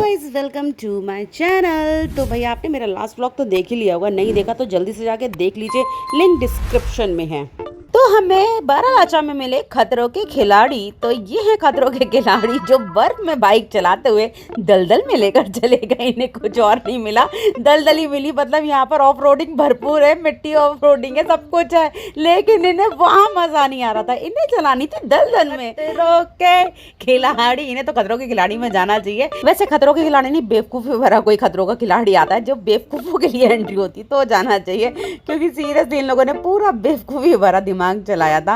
Guys, welcome to my channel. तो भाई आपने मेरा लास्ट व्लॉग तो देख ही लिया होगा, नहीं देखा तो जल्दी से जाके देख लीजिए, लिंक डिस्क्रिप्शन में है। तो हमें बारालाचा में मिले खतरों के खिलाड़ी। तो ये है खतरों के खिलाड़ी जो बर्फ में बाइक चलाते हुए दलदल में लेकर चले गए। इन्हें कुछ और नहीं मिला, दलदल ही मिली। मतलब यहाँ पर ऑफ रोडिंग भरपूर है, मिट्टी ऑफ रोडिंग है, सब कुछ है, लेकिन इन्हें वहाँ मजा नहीं आ रहा था। इन्हें चलानी थी दलदल में। खतरों के खिलाड़ी, इन्हें तो खतरों के खिलाड़ी में जाना चाहिए। वैसे खतरों के खिलाड़ी नहीं, बेवकूफ़ी भरा कोई खतरों का खिलाड़ी आता है जो बेवकूफ़ों के लिए एंट्री होती तो जाना चाहिए, क्योंकि सीरियसली इन लोगों ने पूरा बेवकूफ़ी भरा दिमाग चलाया था।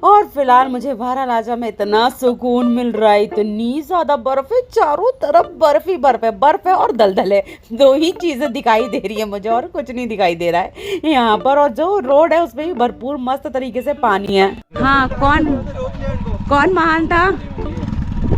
और फिलहाल मुझे बारालाचा में इतना सुकून मिल रहा है, इतनी ज्यादा बर्फ है, चारों तरफ बर्फ ही बर्फ है और दलदल है। दो ही चीजें दिखाई दे रही है मुझे, और कुछ नहीं दिखाई दे रहा है यहाँ पर। और जो रोड है उसमें भी भरपूर मस्त तरीके से पानी है। हाँ, कौन महान था?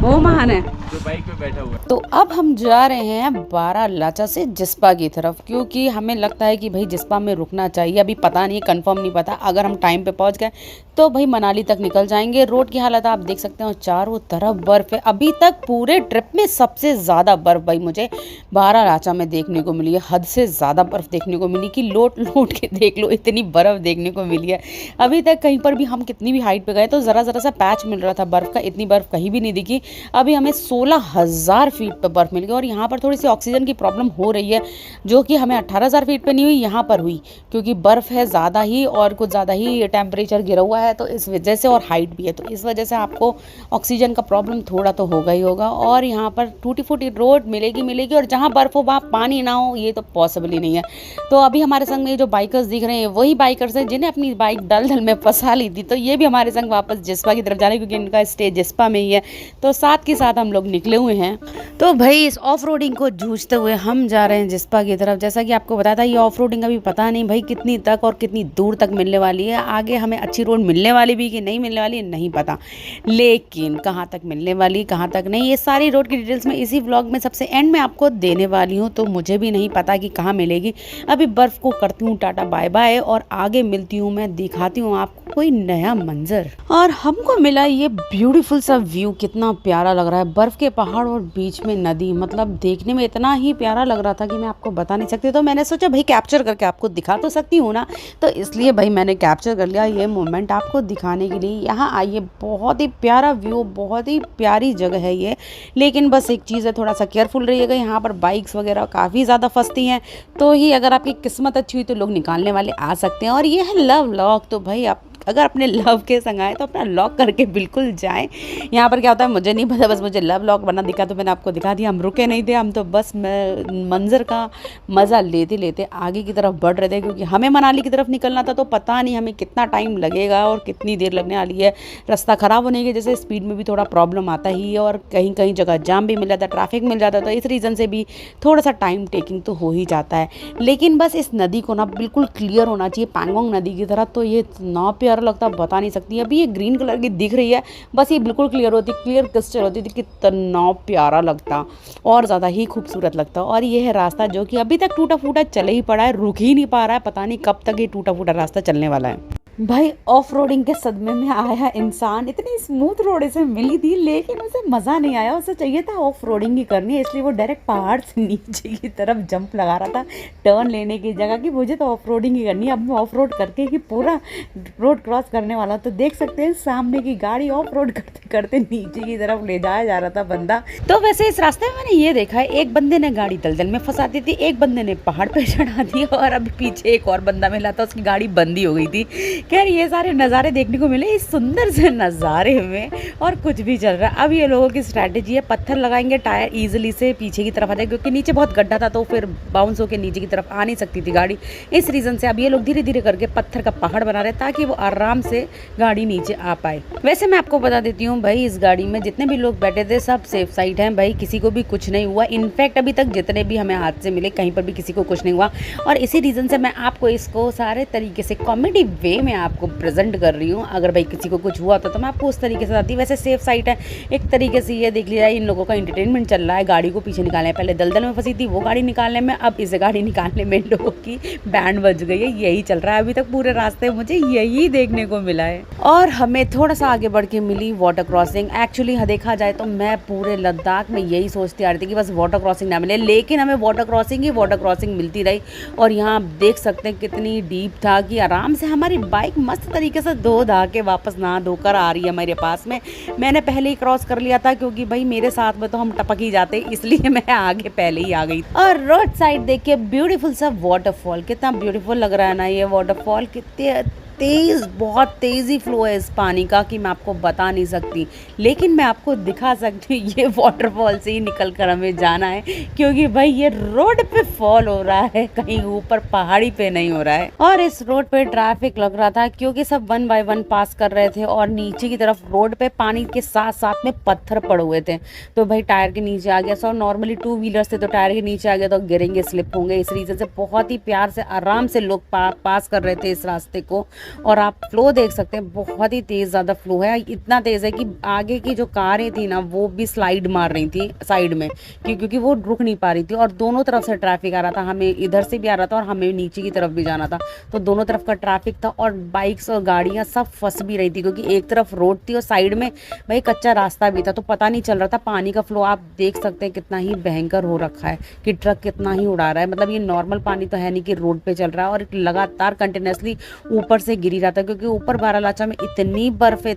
वो महान है जो बाइक पे बैठा हुआ है। तो अब हम जा रहे हैं बारालाचा से जिस्पा की तरफ, क्योंकि हमें लगता है कि भाई जिस्पा में रुकना चाहिए। अभी पता नहीं, कंफर्म नहीं पता। अगर हम टाइम पे पहुंच गए तो भाई मनाली तक निकल जाएंगे। रोड की हालत आप देख सकते हो, चारों तरफ बर्फ है। अभी तक पूरे ट्रिप में सबसे ज़्यादा बर्फ भाई मुझे बारालाचा में देखने को मिली है। हद से ज़्यादा बर्फ देखने को मिली कि लोट के देख लो, इतनी बर्फ देखने को मिली है। अभी तक कहीं पर भी हम कितनी भी हाइट पे गए तो ज़रा सा पैच मिल रहा था बर्फ़ का, इतनी बर्फ़ कहीं भी नहीं दिखी। अभी हमें 16,000 फीट पे बर्फ़ मिल गई। और यहाँ पर थोड़ी सी ऑक्सीजन की प्रॉब्लम हो रही है, जो कि हमें 18,000 फीट पे नहीं हुई, यहाँ पर हुई, क्योंकि बर्फ़ है ज़्यादा ही और कुछ ज़्यादा ही टेम्परेचर गिरा हुआ है, तो इस वजह से, और हाइट भी है, तो इस वजह से आपको ऑक्सीजन का प्रॉब्लम थोड़ा तो होगा ही होगा। और यहाँ पर टूटी फूटी रोड मिलेगी, और जहाँ बर्फ़ हो वहाँ पानी ना हो, ये तो पॉसिबल ही नहीं है। तो अभी हमारे संग में जो बाइकर्स दिख रहे हैं वही बाइकर्स हैं जिन्हें अपनी बाइक दलदल में फंसा ली थी। तो ये भी हमारे संग वापस जिस्पा की तरफ जा रहे हैं, क्योंकि इनका स्टे जिस्पा में ही है। तो साथ के साथ हम लोग निकले हुए हैं। तो भाई इस ऑफ रोडिंग को जूझते हुए हम जा रहे हैं जिस्पा की तरफ। जैसा कि आपको बताया था, ये ऑफ रोडिंग अभी पता नहीं भाई कितनी तक और कितनी दूर तक मिलने वाली है। आगे हमें अच्छी रोड मिलने वाली भी कि नहीं मिलने वाली है नहीं पता, लेकिन कहाँ तक मिलने वाली कहाँ तक नहीं, ये सारी रोड की डिटेल्स में इसी व्लॉग में सबसे एंड में आपको देने वाली हूँ। तो मुझे भी नहीं पता कि कहाँ मिलेगी। अभी बर्फ़ को करती हूँ टाटा बाय बाय, और आगे मिलती हूँ, मैं दिखाती हूँ आपको कोई नया मंजर। और हमको मिला ये ब्यूटीफुल सा व्यू, कितना प्यारा लग रहा है। बर्फ़ के पहाड़ और बीच में नदी, मतलब देखने में इतना ही प्यारा लग रहा था कि मैं आपको बता नहीं सकती। तो मैंने सोचा भाई कैप्चर करके आपको दिखा तो सकती हूँ ना, तो इसलिए भाई मैंने कैप्चर कर लिया ये मोमेंट आपको दिखाने के लिए। यहाँ आइए, बहुत ही प्यारा व्यू, बहुत ही प्यारी जगह है ये। लेकिन बस एक चीज़ है, थोड़ा सा केयरफुल रहिएगा। यहाँ पर बाइक्स वगैरह काफ़ी ज़्यादा फंसती हैं, तो ही अगर आपकी किस्मत अच्छी हुई तो लोग निकालने वाले आ सकते हैं। और ये है लव लॉक। तो भाई आप अगर अपने लव के संग आए तो अपना लॉक करके बिल्कुल जाएं। यहाँ पर क्या होता है मुझे नहीं पता, बस मुझे लव लॉक बना दिखा तो मैंने आपको दिखा दिया। हम रुके नहीं थे, हम तो बस मंजर का मज़ा लेते लेते आगे की तरफ बढ़ रहे थे, क्योंकि हमें मनाली की तरफ निकलना था। तो पता नहीं हमें कितना टाइम लगेगा और कितनी देर लगने वाली है। रास्ता ख़राब होने की जैसे स्पीड में भी थोड़ा प्रॉब्लम आता ही है, और कहीं कहीं जगह जाम भी मिल जाता है, ट्रैफिक मिल जाता है। तो इस रीज़न से भी थोड़ा सा टाइम टेकिंग तो हो ही जाता है। लेकिन बस इस नदी को ना बिल्कुल क्लियर होना चाहिए, पैंगोंग नदी की तरह। तो ये इतना प्यारा लगता बता नहीं सकती। अभी ये ग्रीन कलर की दिख रही है, बस ये बिल्कुल क्लियर होती, क्लियर क्रिस्टल होती थी, कितना प्यारा लगता और ज़्यादा ही खूबसूरत लगता। और ये है रास्ता जो कि अभी तक टूटा फूटा चले ही पड़ा है, रुक ही नहीं पा रहा है। पता नहीं कब तक ये टूटा फूटा रास्ता चलने वाला है। भाई ऑफ रोडिंग के सदमे में आया इंसान। इतनी स्मूथ रोड इसे मिली थी, लेकिन उसे मज़ा नहीं आया। उसे चाहिए था ऑफ रोडिंग ही करनी है, इसलिए वो डायरेक्ट पहाड़ से नीचे की तरफ जंप लगा रहा था टर्न लेने की जगह कि मुझे तो ऑफ रोडिंग ही करनी है। अब मैं ऑफ रोड करके ही पूरा रोड क्रॉस करने वाला। तो देख सकते हैं सामने की गाड़ी ऑफ रोड करते करते नीचे की तरफ ले जाया जा रहा था बंदा। तो वैसे इस रास्ते में मैंने ये देखा है, एक बंदे ने गाड़ी दलदल में फंसा दी थी, एक बंदे ने पहाड़ पर चढ़ा दी, और अभी पीछे एक और बंदा मिला था, उसकी गाड़ी बंदी हो गई थी। खैर ये सारे नज़ारे देखने को मिले इस सुंदर से नज़ारे में, और कुछ भी चल रहा है। अब ये लोगों की स्ट्रैटेजी है, पत्थर लगाएंगे, टायर इजीली से पीछे की तरफ आ जाए, क्योंकि नीचे बहुत गड्ढा था, तो फिर बाउंस होकर नीचे की तरफ आ नहीं सकती थी गाड़ी। इस रीज़न से अब ये लोग धीरे धीरे करके पत्थर का पहाड़ बना रहे हैं, ताकि वो आराम से गाड़ी नीचे आ पाए। वैसे मैं आपको बता देती हूँ भाई, इस गाड़ी में जितने भी लोग बैठे थे सब सेफ साइड हैं भाई, किसी को भी कुछ नहीं हुआ। इनफैक्ट अभी तक जितने भी हमें हाथ से मिले, कहीं पर भी किसी को कुछ नहीं हुआ। और इसी रीज़न से मैं आपको इसको सारे तरीके से कॉमेडी वे में आपको प्रेजेंट कर रही हूँ। अगर भाई किसी को कुछ हुआ तो मैं आपको उस तरीके से बताती। वैसे सेफ साइट है एक तरीके से, ये देख लिया इन लोगों का इंटरटेनमेंट चल रहा है। गाड़ी को पीछे निकालने, पहले दलदल में फंसी थी वो गाड़ी निकालने में, अब इसे गाड़ी निकालने में लोगों की बैंड बज गई है। यही चल रहा है अभी तक पूरे रास्ते, मुझे यही देखने को मिला है। और हमें थोड़ा सा आगे बढ़ के मिली वाटर क्रॉसिंग। एक्चुअली देखा जाए तो मैं पूरे लद्दाख में यही सोचती आ रही थी कि बस वाटर क्रॉसिंग ना मिले, लेकिन हमें वाटर क्रॉसिंग मिलती रही। और यहाँ आप देख सकते हैं कितनी डीप था कि आराम से हमारी बाइक मस्त तरीके से धो धा के वापस नहा धोकर आ रही है मेरे पास में। मैंने पहले ही क्रॉस कर लिया था क्योंकि भाई मेरे साथ में तो हम टपक ही जाते, इसलिए मैं आगे पहले ही आ गई। और रोड साइड देखिए ब्यूटीफुल सा वाटरफॉल, कितना ब्यूटीफुल लग रहा है ना ये वाटरफॉल। कितने तेज़, बहुत तेज़ी फ्लो है इस पानी का कि मैं आपको बता नहीं सकती, लेकिन मैं आपको दिखा सकती हूँ। ये वाटरफॉल से ही निकल कर हमें जाना है क्योंकि भाई ये रोड पे फॉल हो रहा है, कहीं ऊपर पहाड़ी पे नहीं हो रहा है। और इस रोड पे ट्रैफिक लग रहा था क्योंकि सब 1 बाय 1 पास कर रहे थे और नीचे की तरफ रोड पे पानी के साथ साथ में पत्थर पड़े हुए थे। तो भाई टायर के नीचे आ गया। सो नॉर्मली 2 व्हीलर्स थे तो टायर के नीचे आ गया तो गिरेंगे, स्लिप होंगे। इस रीजन से बहुत ही प्यार से आराम से लोग पास कर रहे थे इस रास्ते को। और आप फ्लो देख सकते हैं, बहुत ही तेज ज़्यादा फ्लो है। इतना तेज़ है कि आगे की जो कारें थी ना वो भी स्लाइड मार रही थी साइड में क्योंकि वो रुक नहीं पा रही थी। और दोनों तरफ से ट्रैफिक आ रहा था, हमें इधर से भी आ रहा था और हमें नीचे की तरफ भी जाना था, तो दोनों तरफ का ट्रैफिक था। और बाइक्स और गाड़ियाँ सब फंस भी रही थी क्योंकि एक तरफ रोड थी और साइड में भाई कच्चा रास्ता भी था, तो पता नहीं चल रहा था। पानी का फ्लो आप देख सकते हैं कितना ही भयंकर हो रखा है कि ट्रक कितना ही उड़ा रहा है। मतलब ये नॉर्मल पानी तो है नहीं कि रोड पे चल रहा है, और लगातार कंटिन्यूसली ऊपर से गिरी रहा था क्योंकि ऊपर बारालाचा में इतनी बर्फ है,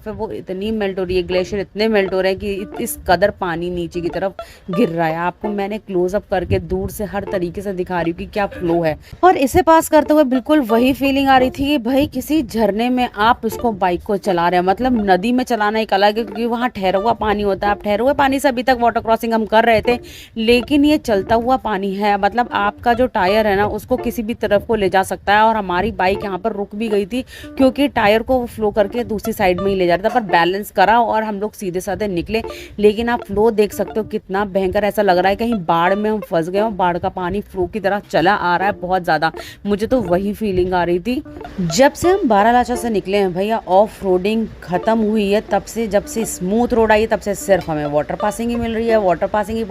वो इतनी मेल्ट हो रही है, ग्लेशियर इतने मेल्ट हो रहे हैं कि इस कदर पानी नीचे की तरफ गिर रहा है। आपको मैंने क्लोजअप करके दूर से हर तरीके से दिखा रही हूँ कि क्या फ्लो है। और इसे पास करते हुए बिल्कुल वही फीलिंग आ रही थी कि भाई किसी झरने में आप इसको बाइक को चला रहे हैं। मतलब नदी में चलाना एक अलग है क्योंकि वहाँ ठहरा हुआ पानी होता है। आप ठहरे हुए पानी से अभी तक वाटर क्रॉसिंग हम कर रहे थे, लेकिन ये चलता हुआ पानी है। मतलब आपका जो टायर है ना उसको किसी भी तरफ को ले जा सकता है। और हमारी बाइक यहाँ पर रुक भी गई थी क्योंकि टायर को वो फ्लो करके दूसरी साइड में ही ले जा रहा था, पर बैलेंस करा और हम लोग सीधे साधे निकले। लेकिन आप फ्लो देख सकते हो कितना भयंकर, ऐसा लग रहा है कहीं बाढ़ में हम फंस गए हो। बाढ़ का पानी फ्लो की तरह चला आ रहा है बहुत ज़्यादा। मुझे तो वही फीलिंग आ रही थी। जब से हम बारालाचा से निकले हैं भैया, ऑफ रोडिंग खत्म हुई है तब से, जब से स्मूथ रोड आई है तब से सिर्फ हमें वाटर पासिंग ही मिल रही है। वाटर पासिंग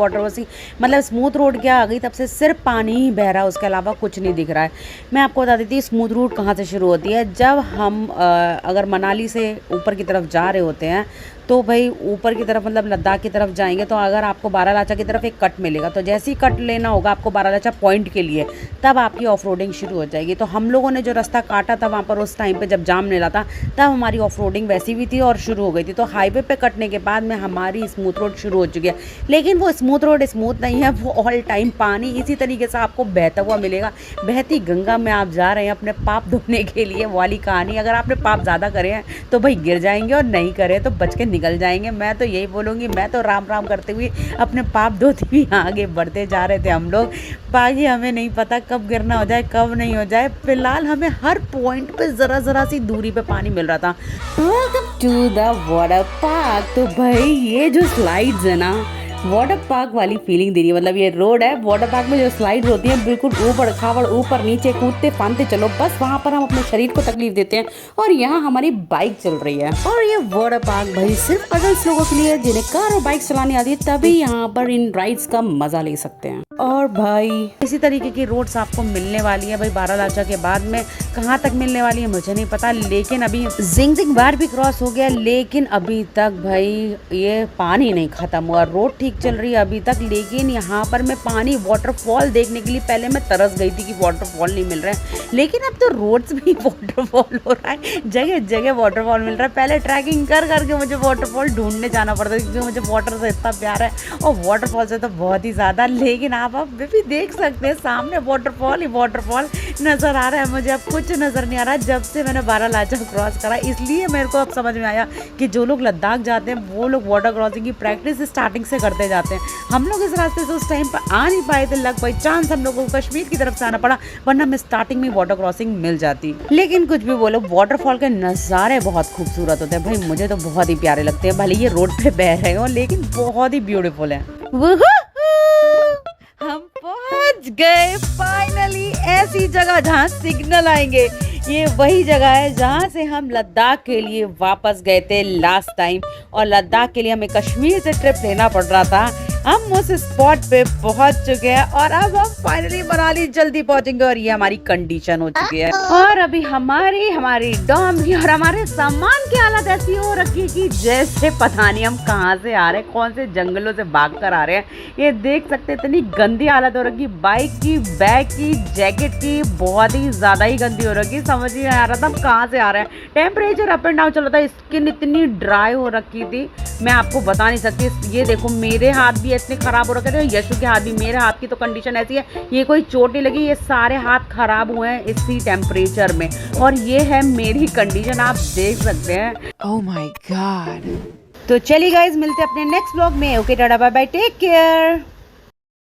मतलब स्मूथ रोड क्या आ गई तब से सिर्फ पानी ही बह रहा है, उसके अलावा कुछ नहीं दिख रहा है। मैं आपको बता देती हूँ स्मूथ रोड कहाँ से शुरू होती है। जब हम अगर मनाली से ऊपर की तरफ जा रहे होते हैं तो भाई ऊपर की तरफ मतलब लद्दाख की तरफ जाएंगे तो अगर आपको बारालाचा की तरफ एक कट मिलेगा, तो जैसे ही कट लेना होगा आपको बारालाचा पॉइंट के लिए, तब आपकी ऑफ रोडिंग शुरू हो जाएगी। तो हम लोगों ने जो रास्ता काटा था वहाँ पर उस टाइम पे जब जाम मिला था, तब हमारी ऑफ रोडिंग वैसी भी थी और शुरू हो गई थी। तो हाईवे पे कटने के बाद में हमारी स्मूथ रोड शुरू हो चुकी है। लेकिन वो स्मूथ रोड स्मूथ नहीं है, वो ऑल टाइम पानी इसी तरीके से आपको बहता हुआ मिलेगा। बहती गंगा में आप जा रहे हैं अपने पाप धोने के लिए, वाली कहानी। अगर आपने पाप ज़्यादा करे हैं तो भाई गिर जाएंगे, और नहीं करे तो बच के निकल जाएंगे। मैं तो यही बोलूँगी, मैं तो राम राम करते हुए अपने पाप धोते हुए आगे बढ़ते जा रहे थे हम लोग। बाकी हमें नहीं पता कब गिरना हो जाए कब नहीं हो जाए। फिलहाल हमें हर पॉइंट पे ज़रा सी दूरी पे पानी मिल रहा था। Welcome to the water park. तो भाई ये जो स्लाइड्स है ना वाटर पार्क वाली फीलिंग दे रही है। मतलब ये रोड है, वाटर पार्क में जो स्लाइड होती हैं बिल्कुल ऊपर खावड़, ऊपर नीचे कूदते फांदते चलो, बस वहाँ पर हम अपने शरीर को तकलीफ देते हैं। और यहाँ हमारी बाइक चल रही है। और ये वाटर पार्क भाई सिर्फ अडल्ट लोगों के लिए जिन्हें कार और बाइक चलानी आती है तभी यहाँ पर इन राइड्स का मजा ले सकते हैं। और भाई इसी तरीके की रोड्स आपको मिलने वाली है भाई बारालाचा के बाद में। कहाँ तक मिलने वाली है मुझे नहीं पता, लेकिन अभी जिंगजिंग बार भी क्रॉस हो गया, लेकिन अभी तक भाई ये पानी नहीं खत्म हुआ। रोड ठीक चल रही है अभी तक, लेकिन यहाँ पर मैं पानी वाटरफॉल देखने के लिए पहले मैं तरस गई थी कि वाटरफॉल नहीं मिल रहा है, लेकिन अब तो रोड्स भी वाटरफॉल हो रहा है, जगह जगह वाटरफॉल मिल रहा है। पहले ट्रैकिंग कर करके मुझे वाटरफॉल ढूंढने जाना पड़ता है क्योंकि मुझे वाटर से इतना प्यार है और वाटरफॉल से तो बहुत ही ज़्यादा। लेकिन आप भी देख सकते हैं सामने वाटरफॉल ही वाटरफॉल नज़र आ रहा है। मुझे अब कुछ नज़र नहीं आ रहा जब से मैंने बारालाचा क्रॉस करा। इसलिए मेरे को अब समझ में आया कि जो लोग लद्दाख जाते हैं वो लोग वाटर क्रॉसिंग की प्रैक्टिस स्टार्टिंग से करते जाते हैं। हम लोग इस रास्ते से उस टाइम पर आ नहीं पाए थे, लग बाई चांस हम लोगों को कश्मीर की तरफ से आना पड़ा, वरना हमें स्टार्टिंग में वाटर क्रॉसिंग मिल जाती। लेकिन कुछ भी बोलो, वाटरफॉल के नज़ारे बहुत खूबसूरत होते हैं भाई, मुझे तो बहुत ही प्यारे लगते हैं। भले ये रोड पे बह रहे हो लेकिन बहुत ही ब्यूटीफुल है। हम पहुंच गए फाइनली ऐसी जगह जहां सिग्नल आएंगे। ये वही जगह है जहाँ से हम लद्दाख के लिए वापस गए थे लास्ट टाइम, और लद्दाख के लिए हमें कश्मीर से ट्रिप लेना पड़ रहा था। हम उस स्पॉट पे पहुंच चुके हैं और अब हम फाइनली मनाली जल्दी पहुंचेंगे, और ये हमारी कंडीशन हो चुकी है। और अभी हमारी डॉमी और हमारे सामान की हालत ऐसी हो रखी है कि जैसे पता नहीं हम कहाँ से आ रहे हैं, कौन से जंगलों से भाग कर आ रहे हैं। ये देख सकते हैं इतनी गंदी हालत हो रखी, बाइक की, बैग की, जैकेट की, बहुत ही ज्यादा ही गंदी हो रखी। समझ ही नहीं आ रहा था हम कहाँ से आ रहे हैं। टेम्परेचर अप एंड डाउन चल रहा था, स्किन इतनी ड्राई हो रखी थी मैं आपको बता नहीं सकती। ये देखो मेरे हाथ भी इतने खराब हो रखे थे, यशु के हाथ भी। मेरे हाथ की तो कंडीशन ऐसी है, ये कोई चोट नहीं लगी, ये सारे हाथ खराब हुए हैं इसी टेम्परेचर में, और ये है मेरी कंडीशन, आप देख सकते हैं। Oh my god. तो चलिए गाइज, मिलते हैं अपने नेक्स्ट ब्लॉग में। Okay tata bye bye, take care.